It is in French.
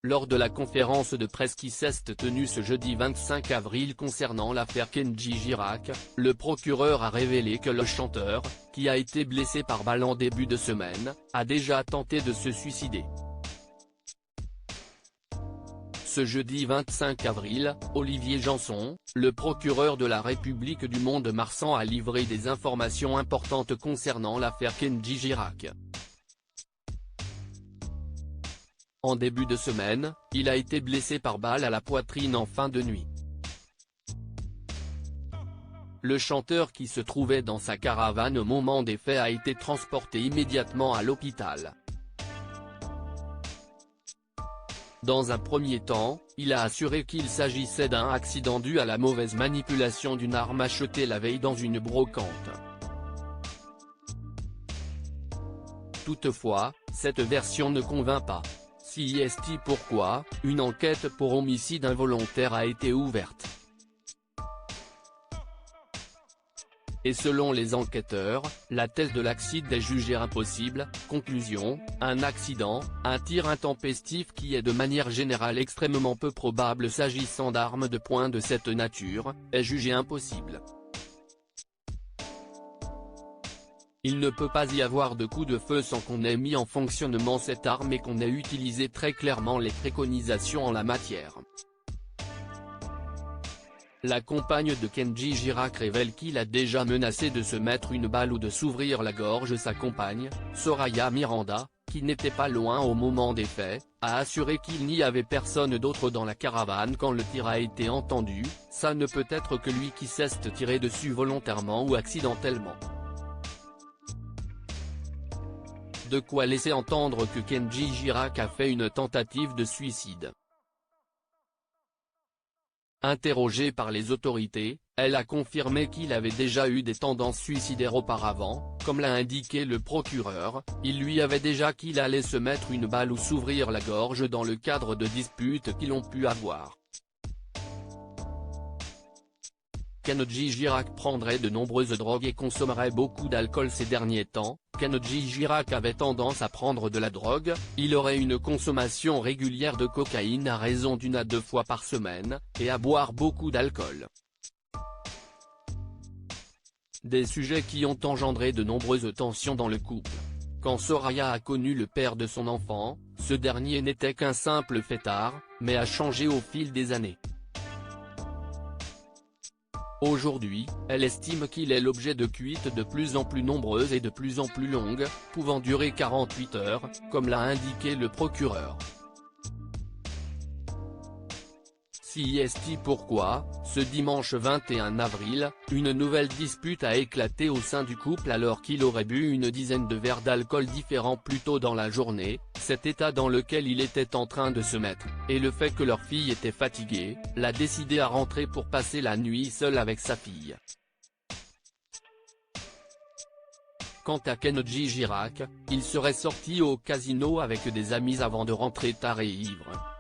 Lors de la conférence de presse qui s'est tenue ce jeudi 25 avril concernant l'affaire Kenji Girac, le procureur a révélé que le chanteur, qui a été blessé par balle en début de semaine, a déjà tenté de se suicider. Ce jeudi 25 avril, Olivier Janson, le procureur de la République du Mont-de-Marsan a livré des informations importantes concernant l'affaire Kenji Girac. En début de semaine, il a été blessé par balle à la poitrine en fin de nuit. Le chanteur qui se trouvait dans sa caravane au moment des faits a été transporté immédiatement à l'hôpital. Dans un premier temps, il a assuré qu'il s'agissait d'un accident dû à la mauvaise manipulation d'une arme achetée la veille dans une brocante. Toutefois, cette version ne convainc pas. CIST pourquoi, une enquête pour homicide involontaire a été ouverte. Et selon les enquêteurs, la thèse de l'accident est jugée impossible. Conclusion, un accident, un tir intempestif qui est de manière générale extrêmement peu probable s'agissant d'armes de poing de cette nature, est jugé impossible. Il ne peut pas y avoir de coup de feu sans qu'on ait mis en fonctionnement cette arme et qu'on ait utilisé très clairement les préconisations en la matière. La compagne de Kenji Girac révèle qu'il a déjà menacé de se mettre une balle ou de s'ouvrir la gorge. Sa compagne, Soraya Miranda, qui n'était pas loin au moment des faits, a assuré qu'il n'y avait personne d'autre dans la caravane quand le tir a été entendu. Ça ne peut être que lui qui s'est tiré dessus volontairement ou accidentellement. De quoi laisser entendre que Kenji Girac a fait une tentative de suicide. Interrogée par les autorités, elle a confirmé qu'il avait déjà eu des tendances suicidaires auparavant. Comme l'a indiqué le procureur, il lui avait déjà dit qu'il allait se mettre une balle ou s'ouvrir la gorge dans le cadre de disputes qu'ils ont pu avoir. Kenji Girac prendrait de nombreuses drogues et consommerait beaucoup d'alcool ces derniers temps. Kenji Girac avait tendance à prendre de la drogue, il aurait une consommation régulière de cocaïne à raison d'1 à 2 fois par semaine, et à boire beaucoup d'alcool. Des sujets qui ont engendré de nombreuses tensions dans le couple. Quand Soraya a connu le père de son enfant, ce dernier n'était qu'un simple fêtard, mais a changé au fil des années. Aujourd'hui, elle estime qu'il est l'objet de cuites de plus en plus nombreuses et de plus en plus longues, pouvant durer 48 heures, comme l'a indiqué le procureur. CIST pourquoi, ce dimanche 21 avril, une nouvelle dispute a éclaté au sein du couple alors qu'il aurait bu une dizaine de verres d'alcool différents plus tôt dans la journée. Cet état dans lequel il était en train de se mettre, et le fait que leur fille était fatiguée, l'a décidé à rentrer pour passer la nuit seul avec sa fille. Quant à Kenji Girac, il serait sorti au casino avec des amis avant de rentrer tard et ivre.